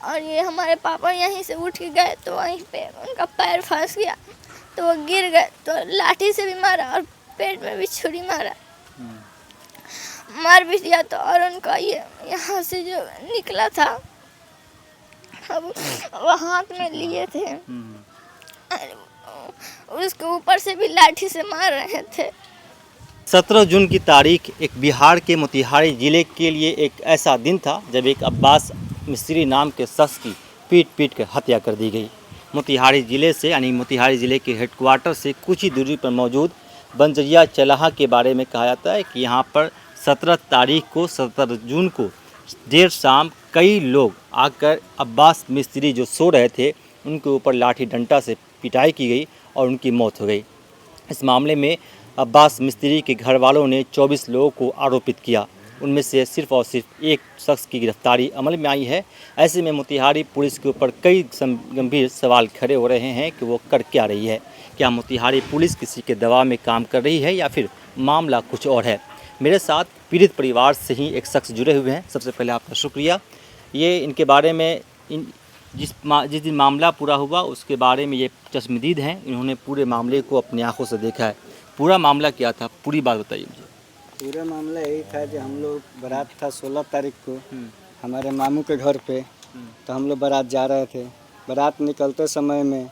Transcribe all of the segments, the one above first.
और ये हमारे पापा यहीं से उठ के गए तो वहीं पे उनका पैर फंस गया तो वो गिर गए, तो लाठी से भी मारा और पेट में भी छुरी मारा, मार भी दिया। तो और उनका ये यहाँ से जो निकला था अब वो हाथ में लिए थे, उसके ऊपर से भी लाठी से मार रहे थे। 17 जून की तारीख एक बिहार के मोतिहारी ज़िले के लिए एक ऐसा दिन था जब एक अब्बास मिस्त्री नाम के शख्स की पीट कर हत्या कर दी गई। मोतिहारी ज़िले से यानी मोतिहारी ज़िले के हेडक्वार्टर से कुछ ही दूरी पर मौजूद बंजरिया चलाहा के बारे में कहा जाता है कि यहाँ पर 17 जून को देर शाम कई लोग आकर अब्बास मिस्त्री जो सो रहे थे उनके ऊपर लाठी डंडा से पिटाई की गई और उनकी मौत हो गई। इस मामले में अब्बास मिस्त्री के घर वालों ने 24 लोगों को आरोपित किया, उनमें से सिर्फ और सिर्फ एक शख्स की गिरफ्तारी अमल में आई है। ऐसे में मोतिहारी पुलिस के ऊपर कई गंभीर सवाल खड़े हो रहे हैं कि वो कर क्या रही है। क्या मोतिहारी पुलिस किसी के दबाव में काम कर रही है या फिर मामला कुछ और है। मेरे साथ पीड़ित परिवार से ही एक शख्स जुड़े हुए हैं। सबसे पहले आपका शुक्रिया। ये इनके बारे में जिस दिन मामला पूरा हुआ उसके बारे में ये चश्मदीद हैं, इन्होंने पूरे मामले को अपनी आंखों से देखा है। पूरा मामला क्या था, पूरी बात बताइए मुझे। पूरा मामला यही था कि हम लोग बारात था 16 तारीख को हमारे मामू के घर पे, तो हम लोग बारात जा रहे थे। बारात निकलते समय में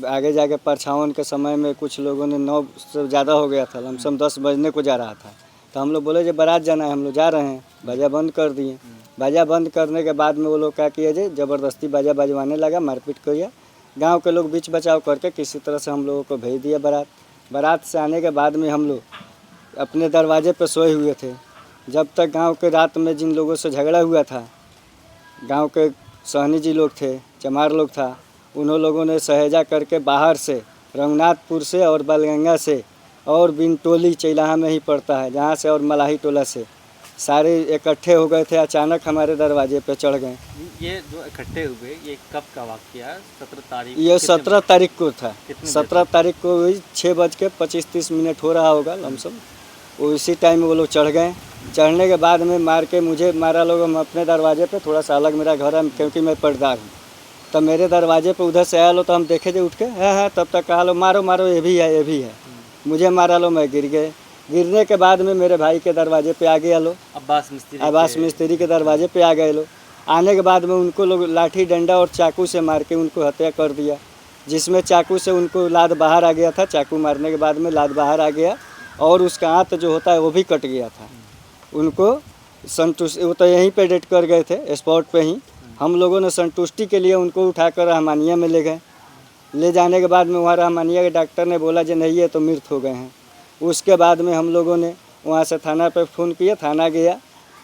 आगे जाके परछावन के समय में कुछ लोगों ने 9 से ज़्यादा हो गया था, लमसम 10 बजने को जा रहा था। तो हम लोग बोले जो बारात जाना है, हम लोग जा रहे हैं। बाजा बंद कर दिए। बाजा बंद करने के बाद में वो लोग क्या किए जे ज़बरदस्ती बाजा बजवाने लगा, मारपीट किया। गांव के लोग बीच बचाव करके किसी तरह से हम लोगों को भेज दिया बारात। बारात से आने के बाद में हम लोग अपने दरवाजे पर सोए हुए थे। जब तक गांव के रात में जिन लोगों से झगड़ा हुआ था, गांव के सहनी जी लोग थे, चमार लोग था, उन्होंने लोगों ने सहेजा करके बाहर से रंगनाथपुर से और बलगंगा से और बिन टोली चैलाहा में ही पड़ता है जहाँ से, और मलाही टोला से सारे इकट्ठे हो गए थे। अचानक हमारे दरवाजे पे चढ़ गए। ये जो इकट्ठे हुए ये कब का वाक़या है? 17 तारीख। ये 17 तारीख को था। 17 तारीख को 6:25-30 हो रहा होगा लमसम। वो इसी टाइम वो लोग चढ़ गए। चढ़ने के बाद में मार के मुझे मारा लोग। हम अपने दरवाजे पे, थोड़ा सा अलग मेरा घर है क्योंकि मैं पर्दार हूँ, तब मेरे दरवाजे पे उधर से आया लो तो हम देखे थे उठ के, है तब तक कहा लो मारो मारो, ये भी है ये भी है। मुझे मारा लो, मैं गिर गए। गिरने के बाद में मेरे भाई के दरवाजे पे आ गया लो, अब्बास मिस्त्री के दरवाजे पे आ गए लो। आने के बाद में उनको लोग लाठी डंडा और चाकू से मार के उनको हत्या कर दिया, जिसमें चाकू से उनको लाद बाहर आ गया था। चाकू मारने के बाद में लाद बाहर आ गया और उसका हाथ जो होता है वो भी कट गया था। उनको संतुष्टि, वो तो यहीं पे डेट कर गए थे स्पॉट पे ही। हम लोगों ने संतुष्टि के लिए उनको उठाकर रहमानिया में ले गए। ले जाने के बाद में वहाँ रहमानिया के डॉक्टर ने बोला जो नहीं है तो मृत हो गए हैं। उसके बाद में हम लोगों ने वहाँ से थाना पे फ़ोन किया, थाना गया।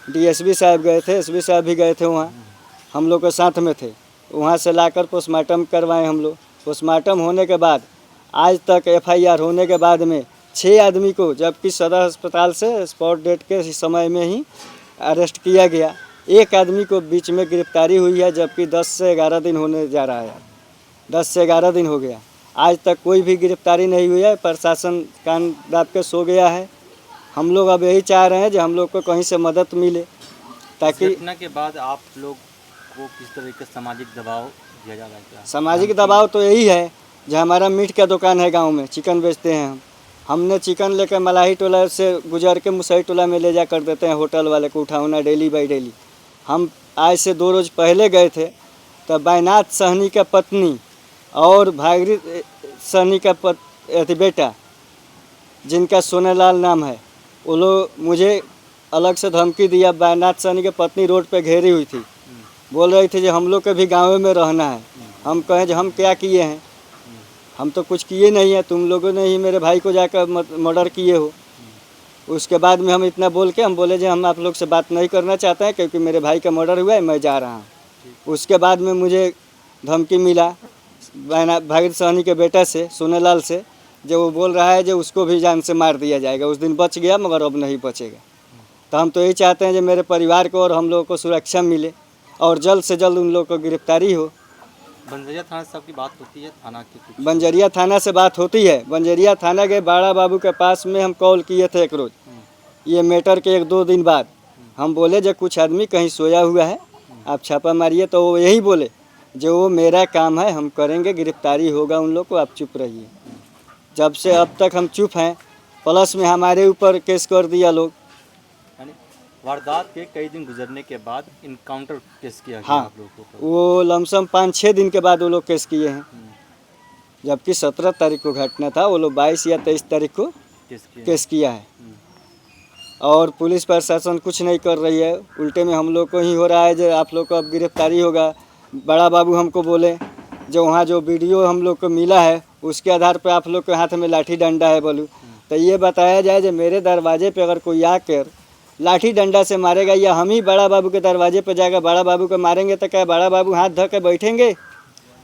डीएसपी साहब गए थे, एसपी साहब भी गए थे वहाँ, हम लोग के साथ में थे। वहाँ से लाकर पोस्टमार्टम करवाए हम लोग। पोस्टमार्टम होने के बाद आज तक एफआईआर होने के बाद में 6 आदमी को, जबकि सदर अस्पताल से स्पॉट डेट के समय में ही अरेस्ट किया गया। 1 आदमी को बीच में गिरफ्तारी हुई है, जबकि 10 से 11 दिन होने जा रहा है। 10 से 11 दिन हो गया, आज तक कोई भी गिरफ्तारी नहीं हुई है। प्रशासन कान दाब के सो गया है। हम लोग अब यही चाह रहे हैं कि हम लोग को कहीं से मदद मिले, ताकि घटना के बाद आप लोग को किस तरह के सामाजिक दबाव दिया जा रहा है? सामाजिक दबाव तो यही है, जो हमारा मीट का दुकान है गांव में, चिकन बेचते हैं हमने चिकन लेकर मलाही टोला से गुजर के मुसई टोला में ले जा कर देते हैं होटल वाले को उठाना डेली बाई डेली। हम आज से 2 रोज़ पहले गए थे, तब बैनाथ सहनी का पत्नी और भागीरथ सहनी का बेटा, जिनका सोनेलाल नाम है, वो लोग मुझे अलग से धमकी दिया। बैनाथ सहनी की पत्नी रोड पे घेरी हुई थी, बोल रही थी कि हम लोग के भी गाँव में रहना है। हम कहें जो हम क्या किए हैं, हम तो कुछ किए नहीं है, तुम लोगों ने ही मेरे भाई को जाकर मर्डर किए हो। उसके बाद में हम इतना बोल के हम बोले जो हम आप लोग से बात नहीं करना चाहते हैं क्योंकि मेरे भाई का मर्डर हुआ है, मैं जा रहा हूँ। उसके बाद में मुझे धमकी मिला भागीरथ सहनी के बेटा से, सोनेलाल से, जो वो बोल रहा है जो उसको भी जान से मार दिया जाएगा। उस दिन बच गया मगर अब नहीं बचेगा। तो हम तो यही चाहते हैं जो मेरे परिवार को और हम लोगों को सुरक्षा मिले और जल्द से जल्द उन लोगों को गिरफ्तारी हो। बंजरिया थाना से आपकी बात होती है? थाना की बंजरिया थाना से बात होती है। बंजरिया थाना के बाड़ा बाबू के पास में हम कॉल किए थे एक रोज़, ये मैटर के 1-2 दिन बाद। हम बोले जब कुछ आदमी कहीं सोया हुआ है, आप छापा मारिए तो वो यही बोले जो वो मेरा काम है, हम करेंगे, गिरफ्तारी होगा उन लोग को, आप चुप रहिए। जब से अब तक हम चुप हैं, प्लस में हमारे ऊपर केस कर दिया लोग। यानी वारदात के कई दिन गुजरने के बाद इनकाउंटर केस किया गया हाँ, आप लोगों को। वो लमसम 5-6 दिन के बाद वो लोग केस किए हैं, जबकि 17 तारीख को घटना था, वो लोग 22 या 23 तारीख को केस किया है। और पुलिस प्रशासन कुछ नहीं कर रही है, उल्टे में हम लोग को ही हो रहा है जो आप लोग को अब गिरफ्तारी होगा। बड़ा बाबू हमको बोले जो वहाँ जो वीडियो हम लोग को मिला है उसके आधार पर आप लोग के हाथ में लाठी डंडा है बोलूँ, तो ये बताया जाए जो मेरे दरवाजे पे अगर कोई आकर लाठी डंडा से मारेगा या हम ही बड़ा बाबू के दरवाजे पे जाकर बड़ा बाबू को मारेंगे तो क्या बड़ा बाबू हाथ धो के बैठेंगे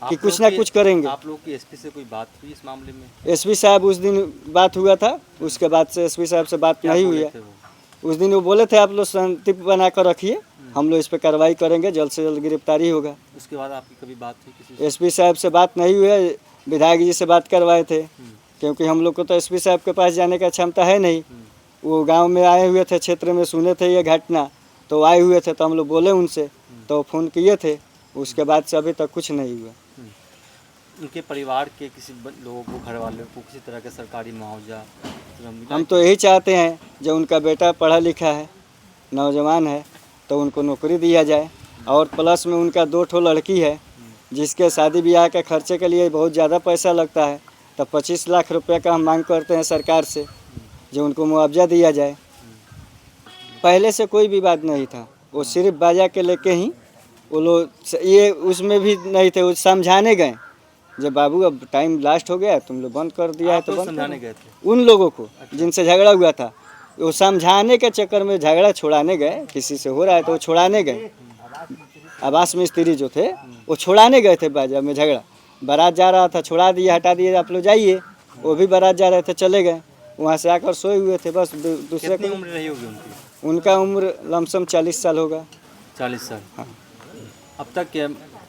कि कुछ ना कुछ करेंगे? आप लोग की एसपी से कोई बात हुई इस मामले में? एसपी साहब उस दिन बात हुआ था, उसके बाद से एसपी साहब से बात नहीं हुई है। उस दिन वो बोले थे आप लोग शांति बना कर रखिए, हम लोग इस पर कार्रवाई करेंगे, जल्द से जल्द गिरफ्तारी होगा। उसके बाद आपकी कभी बात हुई किसी से? एसपी साहब से बात नहीं हुई है, विधायक जी से बात करवाए थे, क्योंकि हम लोग को तो एसपी साहब के पास जाने का क्षमता है नहीं। वो गांव में आए हुए थे, क्षेत्र में सुने थे ये घटना, तो आए हुए थे, तो हम लोग बोले उनसे, तो फ़ोन किए थे, उसके बाद से अभी तक कुछ नहीं हुआ। उनके परिवार के किसी लोगों को, घर वालों को किसी तरह का सरकारी मुआवजा हम तो यही चाहते हैं जो उनका बेटा पढ़ा लिखा है, नौजवान है, तो उनको नौकरी दिया जाए। और प्लस में उनका 2 ठो लड़की है जिसके शादी ब्याह के खर्चे के लिए बहुत ज़्यादा पैसा लगता है, तो 25 लाख रुपए का हम मांग करते हैं सरकार से जो उनको मुआवजा दिया जाए। पहले से कोई विवाद नहीं था, वो सिर्फ बाजा के लेके ही वो लोग ये उसमें भी नहीं थे, वो समझाने गए जब बाबू अब टाइम लास्ट हो गया, तुम लोग बंद कर दिया है तो बंद समझाने करो। गए थे उन लोगों को जिनसे झगड़ा हुआ था, वो समझाने के चक्कर में झगड़ा छुड़ाने गए, किसी से हो रहा है तो वो छुड़ाने गए। आवास मिस्त्री जो थे वो छुड़ाने गए थे, बाजा में झगड़ा, बारात जा रहा था, छुड़ा दिया, हटा दिए, आप लोग जाइए। वो भी बारात जा रहे थे, चले गए, वहाँ से आकर सोए हुए थे बस। दूसरे कितनी उम्र रही होगी उनकी? उनका उम्र लमसम 40 साल होगा। 40 साल। हाँ। अब तक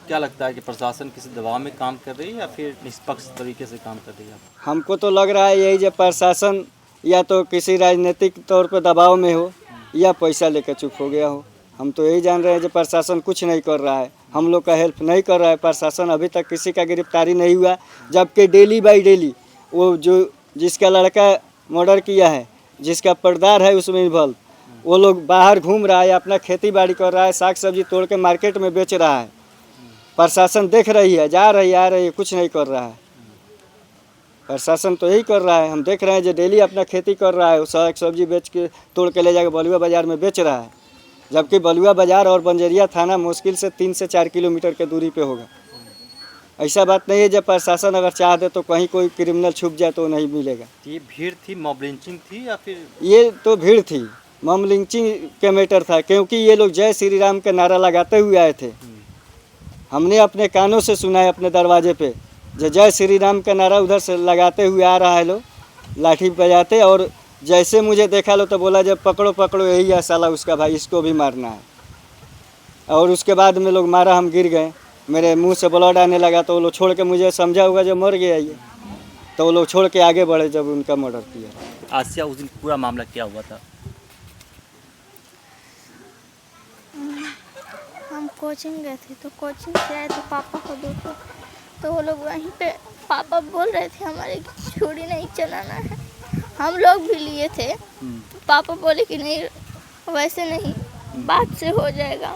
क्या लगता है कि प्रशासन किसी दबाव में काम कर रही है या फिर निष्पक्ष तरीके से काम कर रही है? हमको तो लग रहा है यही जब प्रशासन या तो किसी राजनीतिक तौर पर दबाव में हो या पैसा लेकर चुप हो गया हो। हम तो यही जान रहे हैं जो प्रशासन कुछ नहीं कर रहा है, हम लोग का हेल्प नहीं कर रहा है प्रशासन। अभी तक किसी का गिरफ्तारी नहीं हुआ, जबकि डेली बाई डेली वो जो जिसका लड़का मर्डर किया है, जिसका पर्दार है उसमें इन्वॉल्व, वो लोग बाहर घूम रहा है, अपना खेती बाड़ी कर रहा है, साग सब्जी तोड़ के मार्केट में बेच रहा है। प्रशासन देख रही है, जा रही है, आ रही है, कुछ नहीं कर रहा है। प्रशासन तो यही कर रहा है, हम देख रहे हैं जो डेली अपना खेती कर रहा है, साग सब्जी बेच के तोड़ के ले जाकर बलुआ बाज़ार में बेच रहा है, जबकि बलुआ बाज़ार और बंजरिया थाना मुश्किल से 3 से 4 किलोमीटर के दूरी पे होगा। ऐसा बात नहीं है जब प्रशासन अगर चाह दे तो कहीं कोई क्रिमिनल छुप जाए तो नहीं मिलेगा। ये भीड़ थी, मॉब लिंचिंग थी या फिर? ये तो भीड़ थी, मॉब लिंचिंग के मैटर था, क्योंकि ये लोग जय श्री राम का नारा लगाते हुए आए थे। हमने अपने कानों से सुना है अपने दरवाजे पे जो जय श्री राम का नारा उधर से लगाते हुए आ रहा है, लोग लाठी बजाते, और जैसे मुझे देखा लो तो बोला जब पकड़ो पकड़ो यही है साला उसका भाई, इसको भी मारना है। और उसके बाद में लोग मारा, हम गिर गए, मेरे मुंह से ब्लड आने लगा, तो वो लोग छोड़ के, मुझे समझा होगा जब मर गया ये, तो वो लोग छोड़ के आगे बढ़े जब उनका मर्डर किया। आसिया, उस दिन पूरा मामला क्या हुआ था? हम कोचिंग गए थे, तो कोचिंग से आए तो पापा को देखो, तो वो लोग वहीं पे पापा बोल रहे थे हमारे छुरी नहीं चलाना है। हम लोग भी लिए थे, पापा बोले कि नहीं वैसे नहीं, बात से हो जाएगा,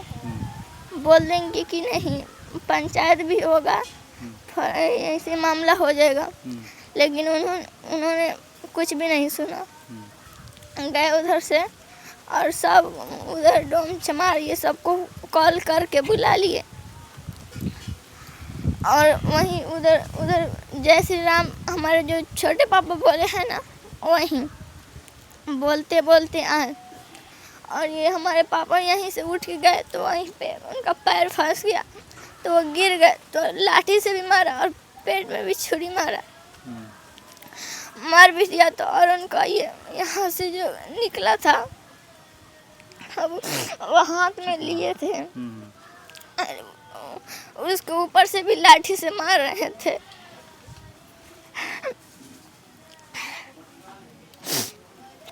बोल देंगे कि नहीं पंचायत भी होगा, ऐसे मामला हो जाएगा। लेकिन उन्होंने कुछ भी नहीं सुना, गए उधर से और सब उधर डोम चमार ये सबको कॉल करके बुला लिए, और वहीं उधर जय श्री राम हमारे जो छोटे पापा बोले हैं ना, वहीं बोलते बोलते आए, और ये हमारे पापा यहीं से उठ के गए तो वहीं पे उनका पैर फंस गया, तो वो गिर गए, तो लाठी से भी मारा और पेट में भी छुरी मारा, मार भी दिया। तो और उनका ये यहाँ से जो निकला था अब वो हाथ में लिए थे, उसके ऊपर से भी लाठी से मार रहे थे।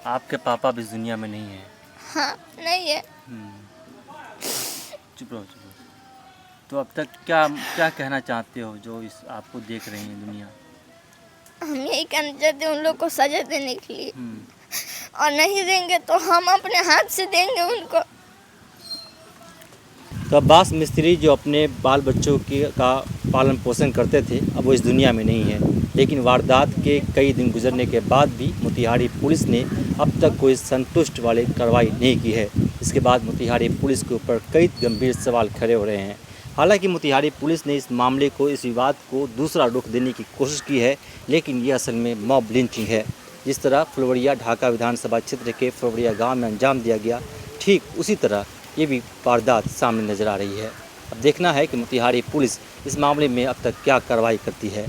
आपके पापा भी इस दुनिया में नहीं है? हाँ, नहीं है। चुप रहो, चुप रहो। तो अब तक क्या क्या कहना चाहते हो जो इस आपको देख रही है दुनिया? हम यही कहना चाहते हैं उन लोग को सजा देने के लिए, हम्म, और नहीं देंगे तो हम अपने हाथ से देंगे उनको। तो अब्बास मिस्त्री जो अपने बाल बच्चों का पालन पोषण करते थे अब वो इस दुनिया में नहीं है, लेकिन वारदात के कई दिन गुजरने के बाद भी मोतिहारी पुलिस ने अब तक कोई संतुष्ट वाली कार्रवाई नहीं की है। इसके बाद मोतिहारी पुलिस के ऊपर कई गंभीर सवाल खड़े हो रहे हैं। हालांकि मोतिहारी पुलिस ने इस मामले को, इस विवाद को दूसरा रुख देने की कोशिश की है, लेकिन ये असल में मॉब लिंचिंग है। जिस तरह फुलवरिया ढाका विधानसभा क्षेत्र के फुलवरिया गाँव में अंजाम दिया गया, ठीक उसी तरह ये भी वारदात सामने नजर आ रही है। अब देखना है कि मोतिहारी पुलिस इस मामले में अब तक क्या कार्रवाई करती है।